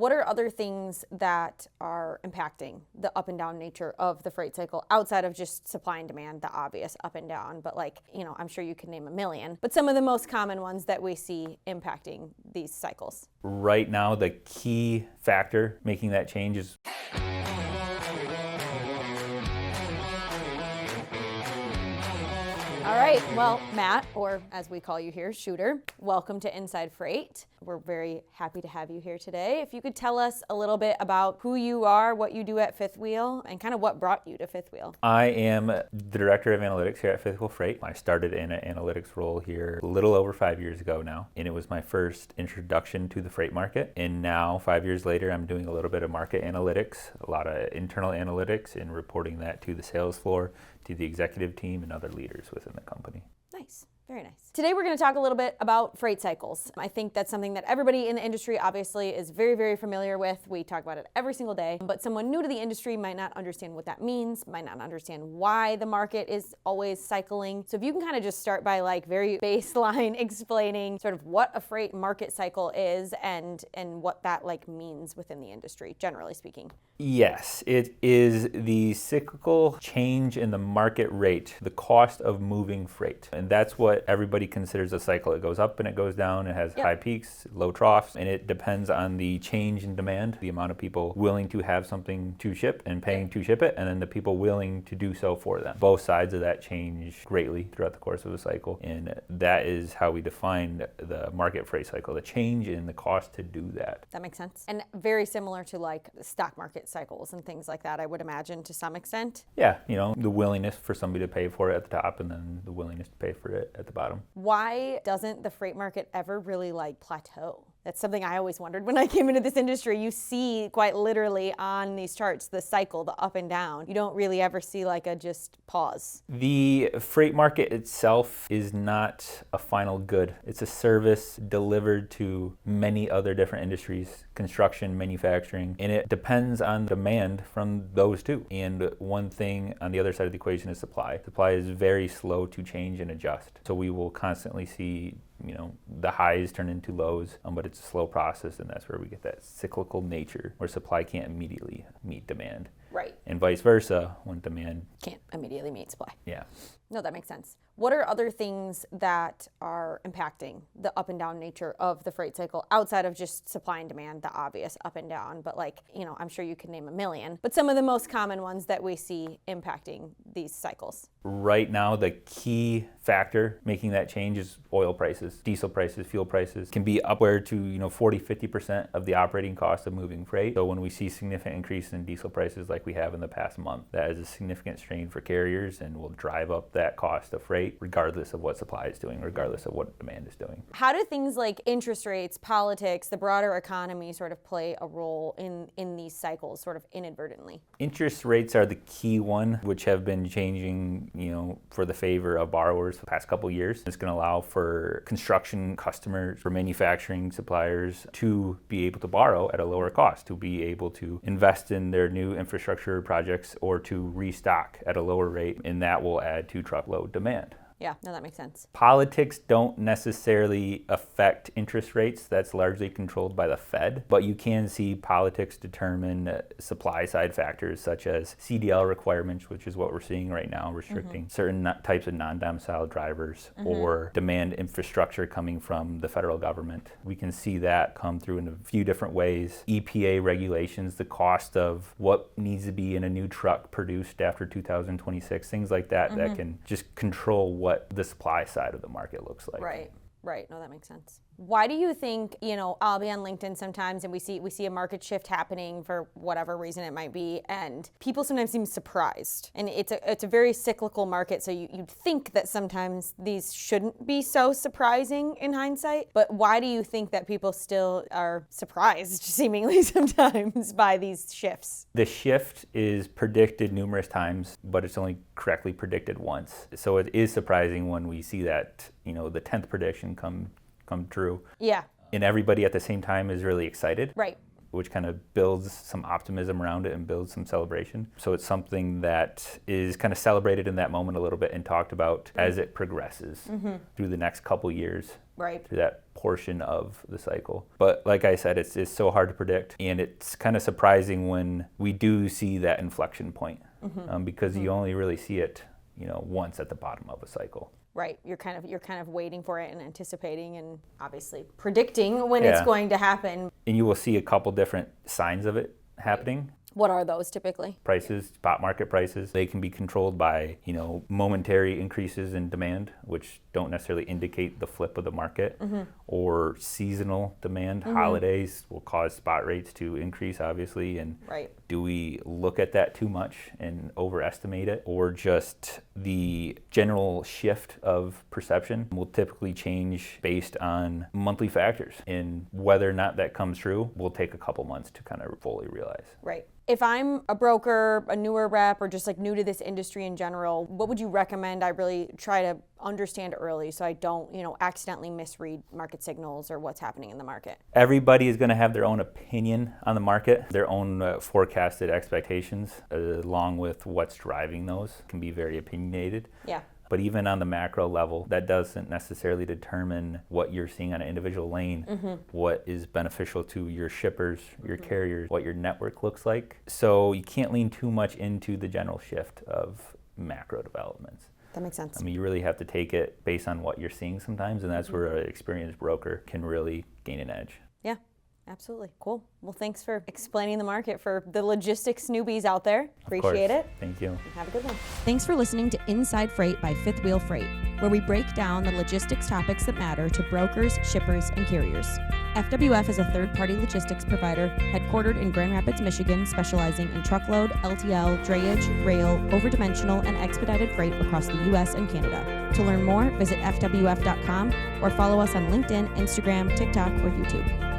What are other things that are impacting the up and down nature of the freight cycle outside of just supply and demand, the obvious up and down, but I'm sure you can name a million, but some of the most common ones that we see impacting these cycles? Right now, the key factor making that change is all right, well, Matt, or as we call you here, Shooter, welcome to Inside Freight. We're very happy to have you here today. If you could tell us a little bit about who you are, what you do at Fifth Wheel, and kind of what brought you to Fifth Wheel. I am the Director of Analytics here at Fifth Wheel Freight. I started in an analytics role here a little over 5 years ago now, and it was my first introduction to the freight market. And now, 5 years later, I'm doing a little bit of market analytics, a lot of internal analytics, and reporting that to the sales floor, to the executive team, and other leaders within the company. Nice. Very nice. Today we're going to talk a little bit about freight cycles. I think that's something that everybody in the industry obviously is very, very familiar with. We talk about it every single day, but someone new to the industry might not understand what that means, might not understand why the market is always cycling. So if you can kind of just start by very baseline explaining sort of what a freight market cycle is and what that means within the industry, generally speaking. Yes, it is the cyclical change in the market rate, the cost of moving freight. And that's what everybody considers a cycle. It goes up and it goes down. It has high peaks, low troughs, and it depends on the change in demand, the amount of people willing to have something to ship and paying to ship it, and then the people willing to do so for them. Both sides of that change greatly throughout the course of a cycle, and that is how we define the market freight cycle, the change in the cost to do that. That makes sense. And very similar to the stock market cycles and things like that, I would imagine, to some extent. Yeah, the willingness for somebody to pay for it at the top and then the willingness to pay for it at the bottom. Why doesn't the freight market ever really plateau? That's something I always wondered when I came into this industry. You see quite literally on these charts the cycle, the up and down. You don't really ever see a just pause. The freight market itself is not a final good. It's a service delivered to many other different industries, construction, manufacturing, and it depends on demand from those two. And one thing on the other side of the equation is supply. Supply is very slow to change and adjust. So we will constantly see the highs turn into lows, but it's a slow process, and that's where we get that cyclical nature where supply can't immediately meet demand. Right. And vice versa when demand can't immediately meet supply. Yeah. No, that makes sense. What are other things that are impacting the up and down nature of the freight cycle outside of just supply and demand, the obvious up and down, but I'm sure you can name a million, but some of the most common ones that we see impacting these cycles? Right now, the key factor making that change is oil prices, diesel prices, fuel prices can be upward to 40-50% of the operating cost of moving freight. So when we see significant increase in diesel prices like we have in the past month, that is a significant strain for carriers and will drive up that cost of freight regardless of what supply is doing, regardless of what demand is doing. How do things like interest rates, politics, the broader economy sort of play a role in these cycles sort of inadvertently? Interest rates are the key one, which have been changing for the favor of borrowers for the past couple of years. It's going to allow for construction customers, for manufacturing suppliers to be able to borrow at a lower cost, to be able to invest in their new infrastructure projects or to restock at a lower rate, and that will add to truckload demand. Yeah, no, that makes sense. Politics don't necessarily affect interest rates. That's largely controlled by the Fed. But you can see politics determine supply side factors such as CDL requirements, which is what we're seeing right now, restricting certain types of non-domicile drivers or demand infrastructure coming from the federal government. We can see that come through in a few different ways. EPA regulations, the cost of what needs to be in a new truck produced after 2026, things like that that can just control what the supply side of the market looks like. Right. No, that makes sense. Why do you think, I'll be on LinkedIn sometimes and we see a market shift happening for whatever reason it might be, and people sometimes seem surprised. And it's a very cyclical market, so you'd think that sometimes these shouldn't be so surprising in hindsight. But why do you think that people still are surprised, seemingly sometimes, by these shifts? The shift is predicted numerous times, but it's only correctly predicted once. So it is surprising when we see that, the 10th prediction come true. Yeah. And everybody at the same time is really excited. Right. which kind of builds some optimism around it and builds some celebration. So it's something that is kind of celebrated in that moment a little bit and talked about as it progresses through the next couple years. Right. Through that portion of the cycle. But like I said, it's so hard to predict, and it's kind of surprising when we do see that inflection point, because you only really see it, once at the bottom of a cycle. Right. You're kind of waiting for it and anticipating and obviously predicting when it's going to happen. And you will see a couple different signs of it happening. What are those typically? Prices, spot market prices, they can be controlled by, momentary increases in demand, which don't necessarily indicate the flip of the market, or seasonal demand. Holidays will cause spot rates to increase, obviously, and do we look at that too much and overestimate it, or just the general shift of perception will typically change based on monthly factors, and whether or not that comes true will take a couple months to kind of fully realize. Right. If I'm a broker, a newer rep, or just like new to this industry in general, what would you recommend I really try to understand early so I don't, accidentally misread market signals or what's happening in the market? Everybody is going to have their own opinion on the market, their own forecasted expectations, along with what's driving those can be very opinionated. Yeah. But even on the macro level, that doesn't necessarily determine what you're seeing on an individual lane, what is beneficial to your shippers, your carriers, what your network looks like. So you can't lean too much into the general shift of macro developments. That makes sense. I mean, you really have to take it based on what you're seeing sometimes, and that's where an experienced broker can really gain an edge. Yeah. Absolutely. Cool. Well, thanks for explaining the market for the logistics newbies out there. Appreciate it. Thank you. Have a good one. Thanks for listening to Inside Freight by Fifth Wheel Freight, where we break down the logistics topics that matter to brokers, shippers, and carriers. FWF is a third-party logistics provider headquartered in Grand Rapids, Michigan, specializing in truckload, LTL, drayage, rail, overdimensional, and expedited freight across the U.S. and Canada. To learn more, visit FWF.com or follow us on LinkedIn, Instagram, TikTok, or YouTube.